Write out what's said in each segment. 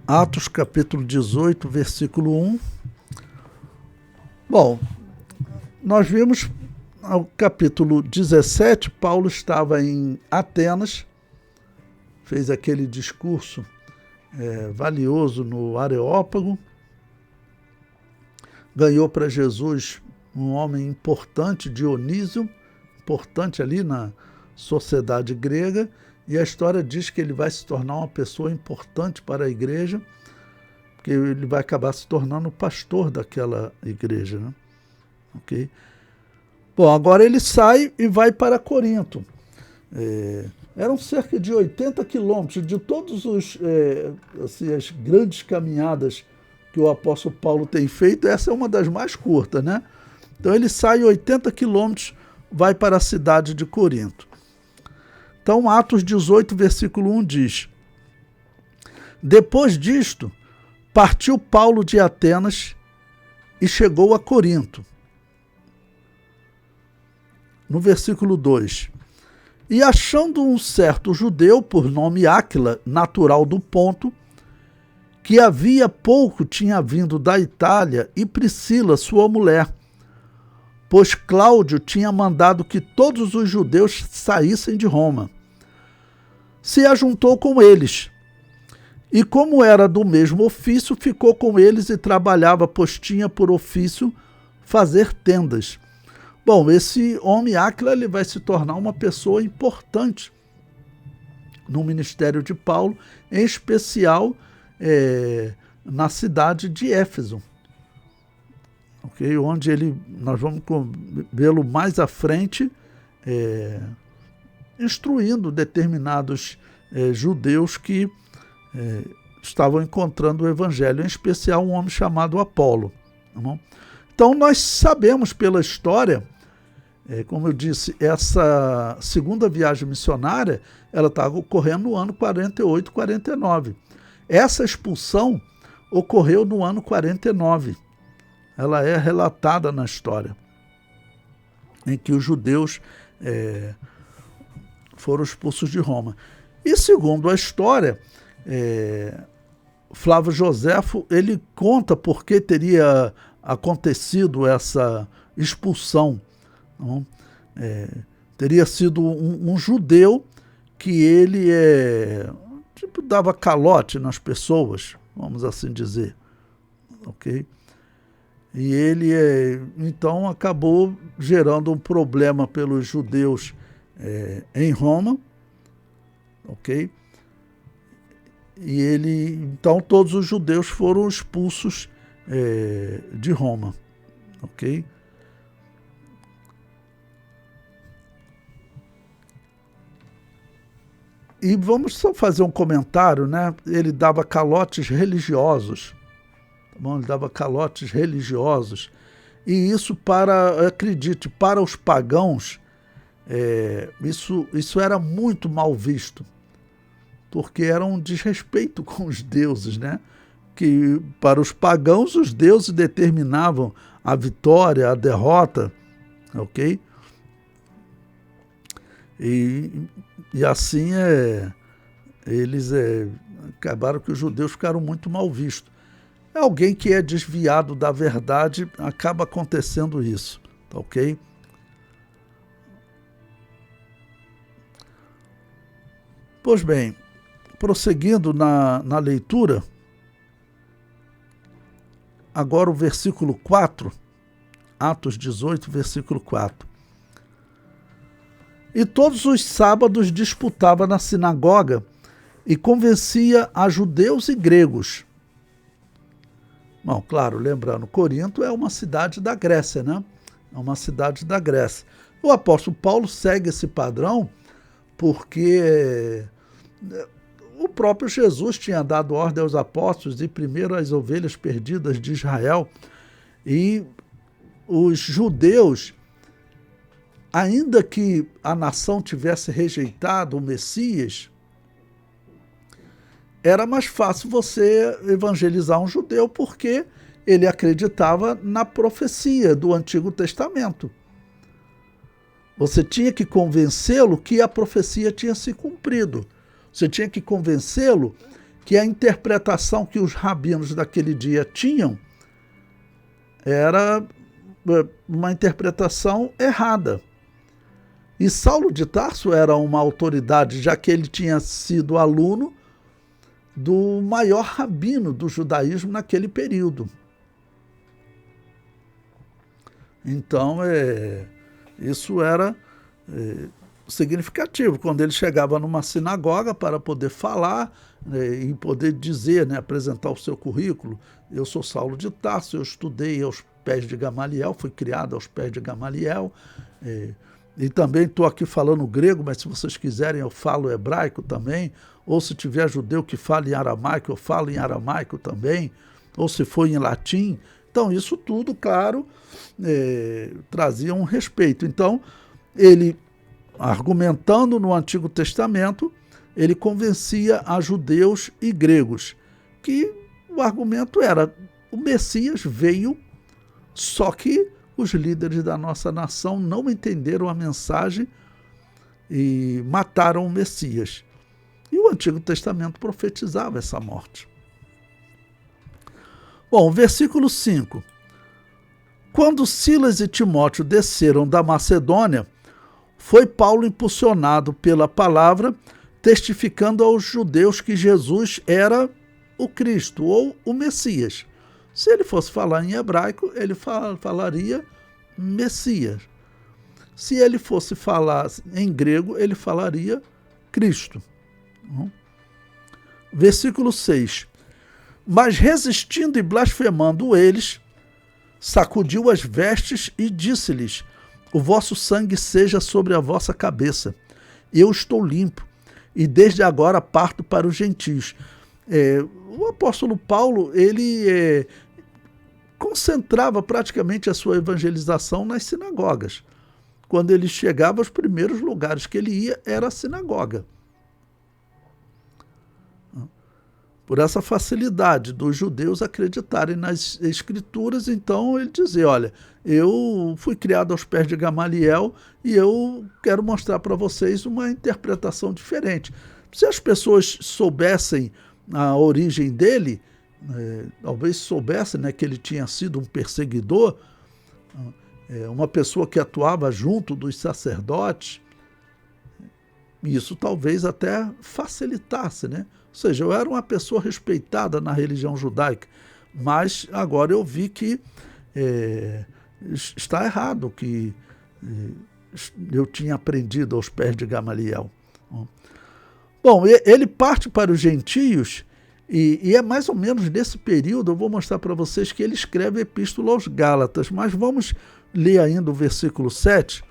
Atos capítulo 18, versículo 1. Bom, nós vimos no capítulo 17, Paulo estava em Atenas, fez aquele discurso valioso no Areópago, ganhou para Jesus um homem importante, Dionísio, importante ali na sociedade grega, e a história diz que ele vai se tornar uma pessoa importante para a igreja, porque ele vai acabar se tornando o pastor daquela igreja, né? Ok? Bom, agora ele sai e vai para Corinto. Eram cerca de 80 quilômetros de todos as grandes caminhadas que o apóstolo Paulo tem feito, essa é uma das mais curtas, né? Então ele sai 80 quilômetros, vai para a cidade de Corinto. Então Atos 18, versículo 1 diz: Depois disto, partiu Paulo de Atenas e chegou a Corinto. No versículo 2, e achando um certo judeu, por nome Áquila, natural do Ponto, que havia pouco tinha vindo da Itália, e Priscila, sua mulher, pois Cláudio tinha mandado que todos os judeus saíssem de Roma, se ajuntou com eles, e como era do mesmo ofício, ficou com eles e trabalhava, pois tinha por ofício fazer tendas. Bom, esse homem Áquila, ele vai se tornar uma pessoa importante no ministério de Paulo, em especial na cidade de Éfeso, okay? Onde nós vamos vê-lo mais à frente, instruindo determinados judeus que estavam encontrando o evangelho, em especial um homem chamado Apolo. Tá bom? Então nós sabemos pela história, como eu disse, essa segunda viagem missionária, ela está ocorrendo no ano 48, 49. Essa expulsão ocorreu no ano 49. Ela é relatada na história, em que os judeus foram expulsos de Roma. E segundo a história, Flávio Joséfo, ele conta por que teria acontecido essa expulsão. Não? Teria sido um judeu que ele dava calote nas pessoas, vamos assim dizer, ok? E ele então acabou gerando um problema pelos judeus em Roma, ok? E então todos os judeus foram expulsos de Roma, ok? E vamos só fazer um comentário, né? Ele dava calotes religiosos, tá bom? Ele dava calotes religiosos, e isso acredite, para os pagãos, isso era muito mal visto, porque era um desrespeito com os deuses, né? Que para os pagãos os deuses determinavam a vitória, a derrota, ok? E assim eles acabaram que os judeus ficaram muito mal vistos. Alguém que é desviado da verdade, acaba acontecendo isso, tá ok? Pois bem, prosseguindo na leitura, agora o versículo 4, Atos 18, versículo 4. E todos os sábados disputava na sinagoga e convencia a judeus e gregos. Bom, claro, lembrando, Corinto é uma cidade da Grécia, né? É uma cidade da Grécia. O apóstolo Paulo segue esse padrão porque o próprio Jesus tinha dado ordem aos apóstolos de primeiro as ovelhas perdidas de Israel, e os judeus, ainda que a nação tivesse rejeitado o Messias, era mais fácil você evangelizar um judeu porque ele acreditava na profecia do Antigo Testamento. Você tinha que convencê-lo que a profecia tinha se cumprido. Você tinha que convencê-lo que a interpretação que os rabinos daquele dia tinham era uma interpretação errada. E Saulo de Tarso era uma autoridade, já que ele tinha sido aluno do maior rabino do judaísmo naquele período. Então, isso era significativo. Quando ele chegava numa sinagoga para poder falar e poder dizer, apresentar o seu currículo, eu sou Saulo de Tarso, eu estudei aos pés de Gamaliel, fui criado aos pés de Gamaliel, e também estou aqui falando grego, mas se vocês quiserem eu falo hebraico também, ou se tiver judeu que fala em aramaico, eu falo em aramaico também, ou se for em latim. Então isso tudo, claro, trazia um respeito. Então ele, argumentando no Antigo Testamento, ele convencia a judeus e gregos, que o argumento era, o Messias veio, só que os líderes da nossa nação não entenderam a mensagem e mataram o Messias. E o Antigo Testamento profetizava essa morte. Bom, versículo 5. Quando Silas e Timóteo desceram da Macedônia, foi Paulo impulsionado pela palavra, testificando aos judeus que Jesus era o Cristo, ou o Messias. Se ele fosse falar em hebraico, ele falaria Messias. Se ele fosse falar em grego, ele falaria Cristo. Versículo 6. Mas resistindo e blasfemando eles, sacudiu as vestes e disse-lhes: o vosso sangue seja sobre a vossa cabeça. Eu estou limpo, e desde agora parto para os gentios. O apóstolo Paulo, ele concentrava praticamente a sua evangelização nas sinagogas. Quando ele chegava, os primeiros lugares que ele ia era a sinagoga. Por essa facilidade dos judeus acreditarem nas escrituras, então ele dizia, olha, eu fui criado aos pés de Gamaliel e eu quero mostrar para vocês uma interpretação diferente. Se as pessoas soubessem a origem dele, talvez soubessem, que ele tinha sido um perseguidor, uma pessoa que atuava junto dos sacerdotes, isso talvez até facilitasse, Ou seja, eu era uma pessoa respeitada na religião judaica, mas agora eu vi que está errado, que eu tinha aprendido aos pés de Gamaliel. Bom, ele parte para os gentios, e é mais ou menos nesse período, eu vou mostrar para vocês que ele escreve a Epístola aos Gálatas, mas vamos ler ainda o versículo 7,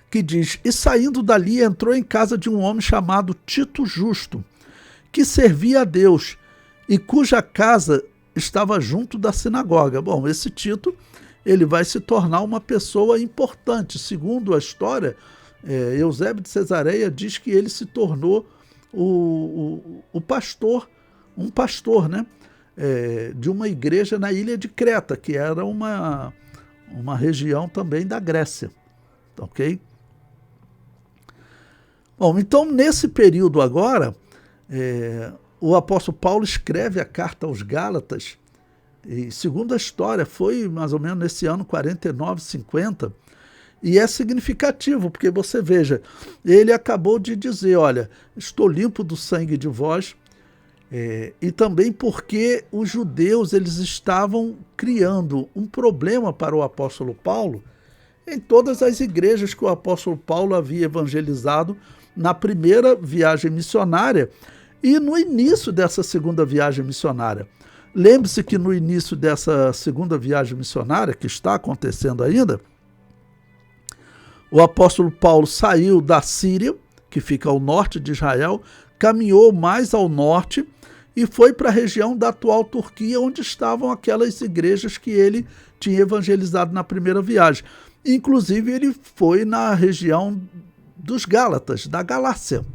que diz, e saindo dali entrou em casa de um homem chamado Tito Justo, que servia a Deus, e cuja casa estava junto da sinagoga. Bom, esse Tito, ele vai se tornar uma pessoa importante. Segundo a história, Eusébio de Cesareia diz que ele se tornou o pastor, um pastor, de uma igreja na ilha de Creta, que era uma região também da Grécia, ok? Bom, então nesse período agora, o apóstolo Paulo escreve a carta aos Gálatas, e segundo a história, foi mais ou menos nesse ano 49, 50, e é significativo, porque você veja, ele acabou de dizer, olha, estou limpo do sangue de vós, e também porque os judeus eles estavam criando um problema para o apóstolo Paulo em todas as igrejas que o apóstolo Paulo havia evangelizado na primeira viagem missionária e no início dessa segunda viagem missionária. Lembre-se que no início dessa segunda viagem missionária, que está acontecendo ainda, o apóstolo Paulo saiu da Síria, que fica ao norte de Israel, caminhou mais ao norte e foi para a região da atual Turquia, onde estavam aquelas igrejas que ele tinha evangelizado na primeira viagem. Inclusive, ele foi na região dos Gálatas, da Galácia,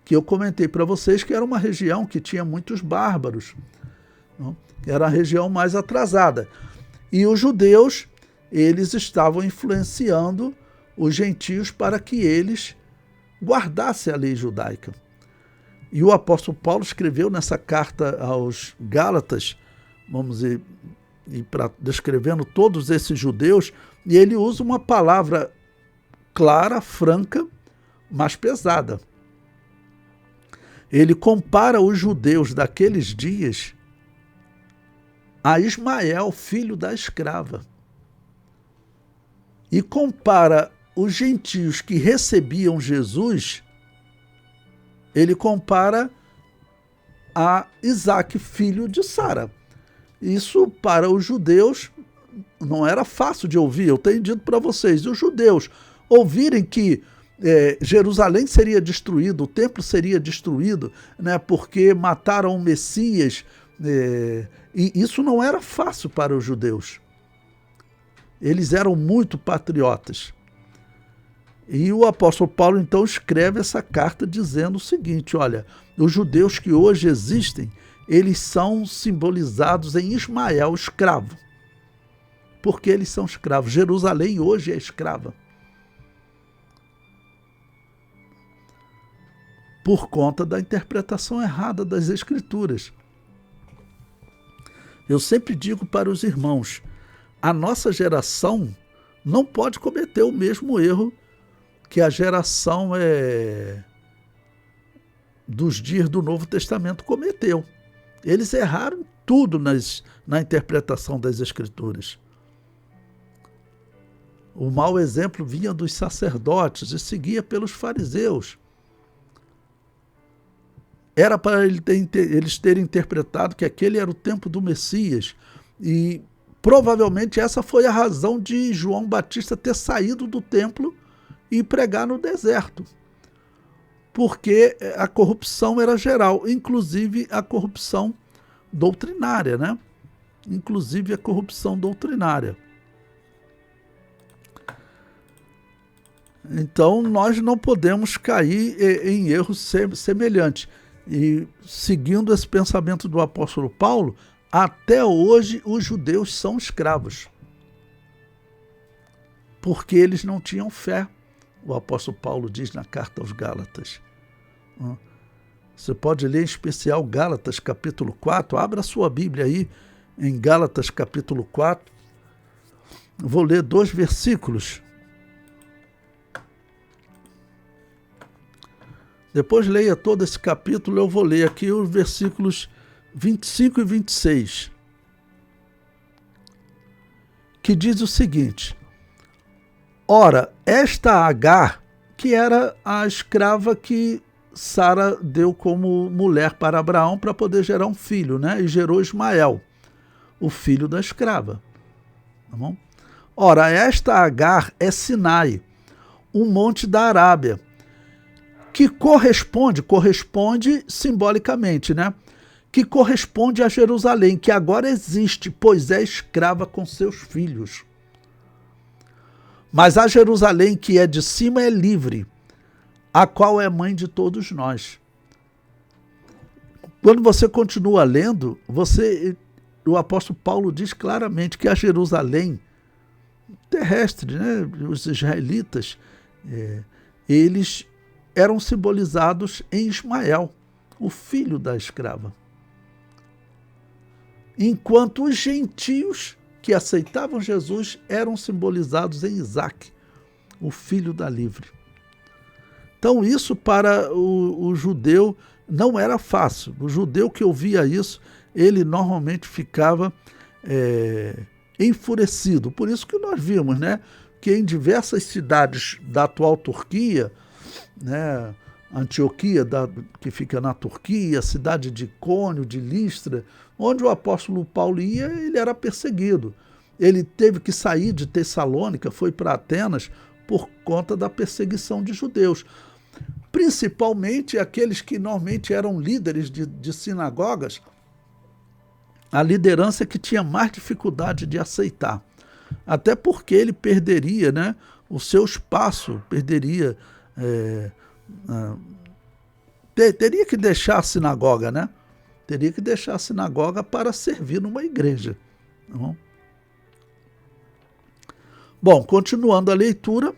que eu comentei para vocês que era uma região que tinha muitos bárbaros, era a região mais atrasada. E os judeus, eles estavam influenciando os gentios para que eles guardassem a lei judaica. E o apóstolo Paulo escreveu nessa carta aos Gálatas, vamos dizer, descrevendo todos esses judeus, e ele usa uma palavra clara, franca, mas pesada. Ele compara os judeus daqueles dias a Ismael, filho da escrava. E compara os gentios que recebiam Jesus, ele compara a Isaque, filho de Sara. Isso para os judeus não era fácil de ouvir. Eu tenho dito para vocês, os judeus ouvirem que Jerusalém seria destruído, o templo seria destruído, né, porque mataram o Messias, e isso não era fácil para os judeus. Eles eram muito patriotas. E o apóstolo Paulo então escreve essa carta dizendo o seguinte: olha, os judeus que hoje existem, eles são simbolizados em Ismael, escravo. Porque eles são escravos. Jerusalém hoje é escrava. Por conta da interpretação errada das Escrituras. Eu sempre digo para os irmãos, a nossa geração não pode cometer o mesmo erro que a geração dos dias do Novo Testamento cometeu. Eles erraram tudo na interpretação das Escrituras. O mau exemplo vinha dos sacerdotes e seguia pelos fariseus. Era para eles terem interpretado que aquele era o tempo do Messias. E provavelmente essa foi a razão de João Batista ter saído do templo e pregar no deserto. Porque a corrupção era geral, inclusive a corrupção doutrinária, né? Inclusive a corrupção doutrinária. Então, nós não podemos cair em erros semelhantes. E, seguindo esse pensamento do apóstolo Paulo, até hoje os judeus são escravos. Porque eles não tinham fé. O apóstolo Paulo diz na carta aos Gálatas. Você pode ler em especial Gálatas capítulo 4. Abra a sua Bíblia aí em Gálatas capítulo 4. Vou ler 2 versículos. Depois leia todo esse capítulo, eu vou ler aqui os versículos 25 e 26. Que diz o seguinte: ora, esta Agar, que era a escrava que Sara deu como mulher para Abraão para poder gerar um filho, né? E gerou Ismael, o filho da escrava. Tá bom? Ora, esta Agar é Sinai, um monte da Arábia, que corresponde simbolicamente, né? Que corresponde a Jerusalém, que agora existe, pois é escrava com seus filhos. Mas a Jerusalém que é de cima é livre, a qual é mãe de todos nós. Quando você continua lendo, o apóstolo Paulo diz claramente que a Jerusalém terrestre, né? Os israelitas, eles eram simbolizados em Ismael, o filho da escrava. Enquanto os gentios que aceitavam Jesus eram simbolizados em Isaque, o filho da livre. Então isso para o judeu não era fácil. O judeu que ouvia isso, ele normalmente ficava enfurecido. Por isso que nós vimos, né, que em diversas cidades da atual Turquia, né, Antioquia, que fica na Turquia, a cidade de Icônio, de Listra, onde o apóstolo Paulo ia, ele era perseguido. Ele teve que sair de Tessalônica, foi para Atenas, por conta da perseguição de judeus. Principalmente aqueles que normalmente eram líderes de sinagogas, a liderança que tinha mais dificuldade de aceitar. Até porque ele perderia, né, o seu espaço, perderia... teria que deixar a sinagoga, né? Teria que deixar a sinagoga para servir numa igreja. Tá bom? Bom, continuando a leitura,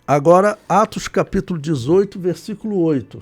agora Atos capítulo 18, versículo 8.